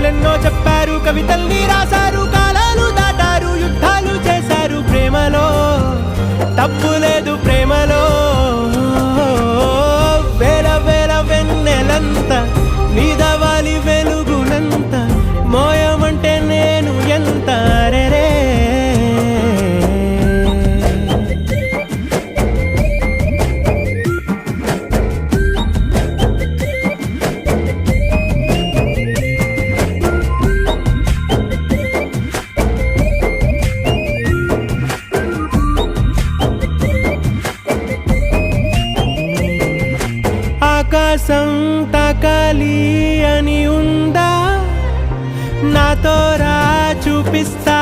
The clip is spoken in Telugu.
కథలెన్నో చెప్పారు, కవితల్ని రాశారు, కాలాలు దాటారు, యుద్ధాలు చేశారు. ప్రేమలో తప్పు లేదు, ప్రేమలో వేల వేల వెన్నెలంత నీదవాలి వెలుగునంత, మోయమంటే నేను ఎంత రే. ఆకాశం తాకాలి అని ఉందా, నాతో రా చూపిస్తా